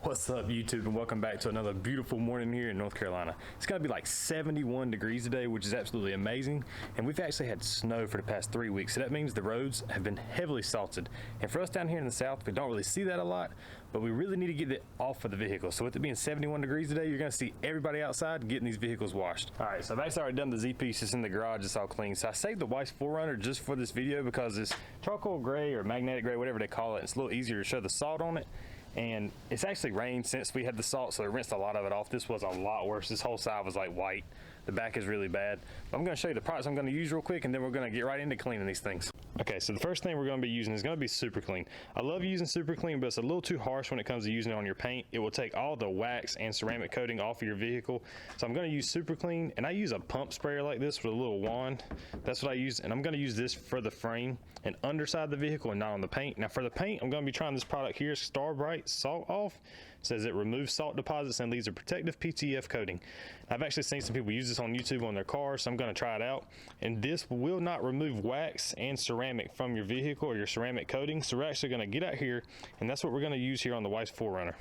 What's up, YouTube, and welcome back to another beautiful morning here in North Carolina. It's gonna be like 71 degrees today, which is absolutely amazing. And we've actually had snow for the past 3 weeks. So that means the roads have been heavily salted. And for us down here in the South, we don't really see that a lot, but we really need to get it off of the vehicle. So with it being 71 degrees today, you're gonna see everybody outside getting these vehicles washed. All right, so I've actually already done the Z piece just in the garage. It's all clean. So I saved the white 4Runner just for this video because it's charcoal gray or magnetic gray, whatever they call it. It's a little easier to show the salt on it. And it's actually rained since we had the salt, so it rinsed a lot of it off. This was a lot worse. This whole side was like white. The back is really bad. But I'm gonna show you the products I'm gonna use real quick, and then we're gonna get right into cleaning these things. Okay, so the first thing we're gonna be using is gonna be SuperClean. I love using SuperClean, but it's a little too harsh when it comes to using it on your paint. It will take all the wax and ceramic coating off of your vehicle. So I'm gonna use SuperClean, and I use a pump sprayer like this with a little wand. That's what I use, and I'm gonna use this for the frame and underside of the vehicle and not on the paint. Now for the paint, I'm gonna be trying this product here, Star Brite Salt Off. It says it removes salt deposits and leaves a protective PTF coating. I've actually seen some people use this on YouTube on their cars, so I'm gonna try it out. And this will not remove wax and ceramic from your vehicle or your ceramic coating. So we're actually gonna get out here, and that's what we're gonna use here on the white 4Runner.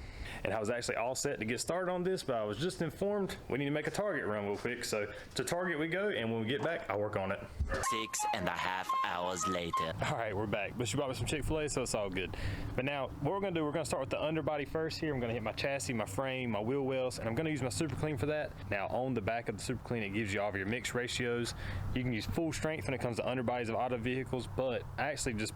And I was actually all set to get started on this, but I was just informed we need to make a Target run real quick. So to Target we go, and when we get back, I'll work on it. 6.5 hours later. All right, we're back. But she brought me some Chick-fil-A, so it's all good. But now, what we're gonna do, we're gonna start with the underbody first here. I'm gonna hit my chassis, my frame, my wheel wells, and I'm gonna use my SuperClean for that. Now, on the back of the SuperClean, it gives you all of your mix ratios. You can use full strength when it comes to underbodies of auto vehicles, but I actually just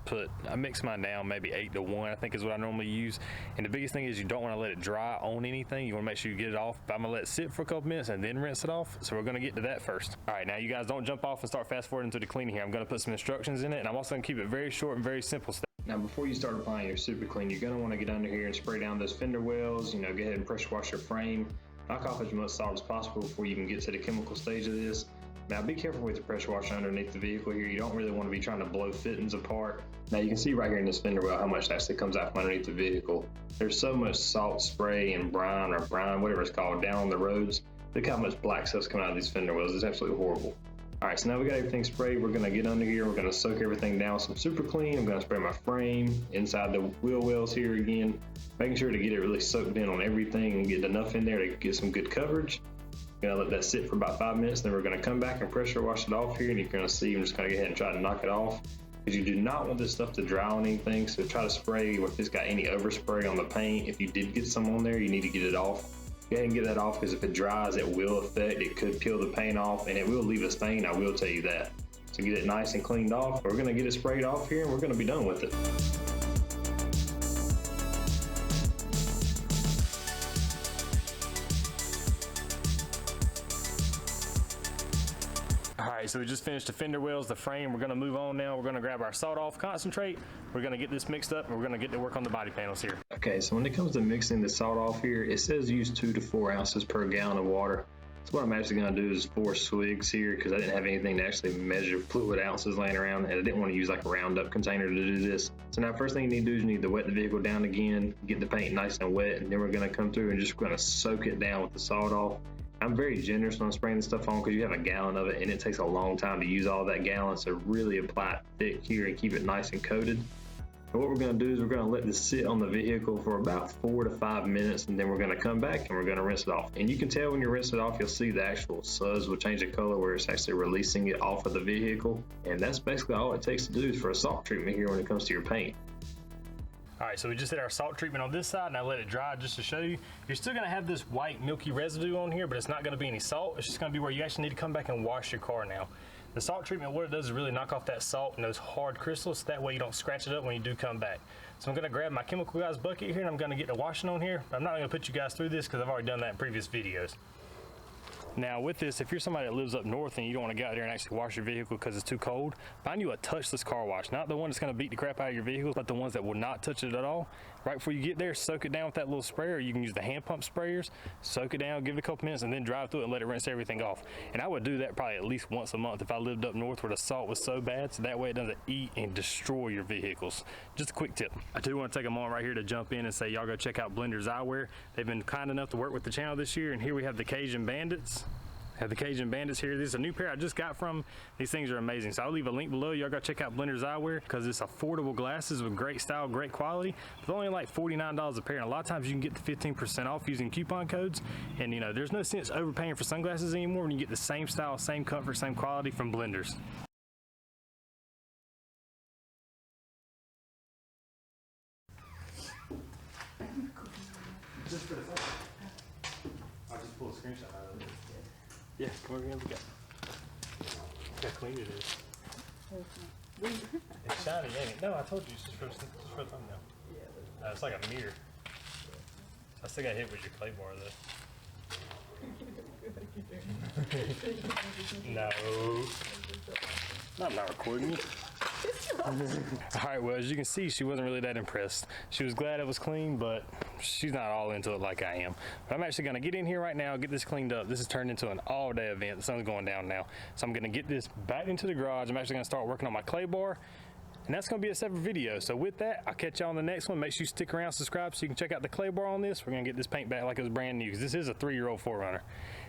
I mix mine down maybe 8-to-1, I think is what I normally use. And the biggest thing is you don't wanna let it dry on anything. You wanna make sure you get it off. But I'm gonna let it sit for a couple minutes and then rinse it off. So we're gonna get to that first. All right, now you guys don't jump off and start fast forwarding to the cleaning here. I'm gonna put some instructions in it, and I'm also gonna keep it very short and very simple. Now, before you start applying your SuperClean, you're going to want to get under here and spray down those fender wells. You know, go ahead and pressure wash your frame. Knock off as much salt as possible before you can get to the chemical stage of this. Now, be careful with the pressure washer underneath the vehicle here. You don't really want to be trying to blow fittings apart. Now, you can see right here in this fender well how much actually comes out from underneath the vehicle. There's so much salt spray and brine, whatever it's called, down on the roads. Look how much black stuff's coming out of these fender wells. It's absolutely horrible. All right, so now we got everything sprayed. We're gonna get under here. We're gonna soak everything down with some SuperClean. I'm gonna spray my frame inside the wheel wells here again, making sure to get it really soaked in on everything and get enough in there to get some good coverage. Gonna let that sit for about 5 minutes. Then we're gonna come back and pressure wash it off here. And you're gonna see, I'm just gonna go ahead and try to knock it off, because you do not want this stuff to dry on anything. So try to spray, or if it's got any overspray on the paint, if you did get some on there, you need to get it off. Go ahead and get that off, because if it dries, it will affect, it could peel the paint off, and it will leave a stain, I will tell you that. So get it nice and cleaned off. We're gonna get it sprayed off here, and we're gonna be done with it. All right, so we just finished the fender wells, the frame. We're gonna move on now. We're gonna grab our salt off concentrate. We're gonna get this mixed up, and we're gonna get to work on the body panels here. Okay, so when it comes to mixing the salt off here, it says use 2 to 4 ounces per gallon of water. So what I'm actually gonna do is 4 swigs here, because I didn't have anything to actually measure fluid ounces laying around, and I didn't want to use like a roundup container to do this. So now first thing you need to do is you need to wet the vehicle down again, get the paint nice and wet, and then we're gonna come through and just gonna soak it down with the salt off. I'm very generous when I'm spraying this stuff on, because you have a gallon of it and it takes a long time to use all that gallon. So really apply it thick here and keep it nice and coated. And what we're going to do is we're going to let this sit on the vehicle for about 4 to 5 minutes, and then we're going to come back and we're going to rinse it off. And you can tell when you rinse it off, you'll see the actual suds will change the color where it's actually releasing it off of the vehicle. And that's basically all it takes to do is for a salt treatment here when it comes to your paint. All right, so we just did our salt treatment on this side, and I let it dry just to show you. You're still gonna have this white milky residue on here, but it's not gonna be any salt. It's just gonna be where you actually need to come back and wash your car now. The salt treatment, what it does is really knock off that salt and those hard crystals. That way you don't scratch it up when you do come back. So I'm gonna grab my chemical guys bucket here, and I'm gonna get the washing on here. I'm not gonna put you guys through this because I've already done that in previous videos. Now with this, if you're somebody that lives up north and you don't want to get out there and actually wash your vehicle because it's too cold, find you a touchless car wash. Not the one that's going to beat the crap out of your vehicle, but the ones that will not touch it at all. Right before you get there, soak it down with that little sprayer. You can use the hand pump sprayers, soak it down, give it a couple minutes, and then drive through it and let it rinse everything off. And I would do that probably at least once a month if I lived up north where the salt was so bad, so that way it doesn't eat and destroy your vehicles. Just a quick tip. I do want to take a moment right here to jump in and say y'all go check out Blender's Eyewear. They've been kind enough to work with the channel this year, and here we have the Cajun Bandits. Have the Cajun Bandits here. This is a new pair I just got from. These things are amazing. So I'll leave a link below. Y'all go check out Blender's Eyewear because it's affordable glasses with great style, great quality. They're only like $49 a pair. And a lot of times you can get the 15% off using coupon codes. And you know, there's no sense overpaying for sunglasses anymore when you get the same style, same comfort, same quality from Blenders. Just for the phone. I'll just pull a screenshot out of it. Yeah, come over here and look at it. Look how clean it is. It's shiny, ain't it? No, I told you, it's just for the thumbnail. It's like a mirror. I still got hit with your clay bar though. No. I'm not recording you. Alright, well, as you can see, she wasn't really that impressed. She was glad it was clean, but she's not all into it like I am. But I'm actually going to get in here right now, get this cleaned up. This has turned into an all-day event. The sun's going down now. So I'm going to get this back into the garage. I'm actually going to start working on my clay bar. And that's going to be a separate video. So with that, I'll catch y'all on the next one. Make sure you stick around, subscribe so you can check out the clay bar on this. We're going to get this paint back like it was brand new because this is a 3-year-old 4Runner.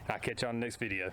I'll catch y'all on the next video.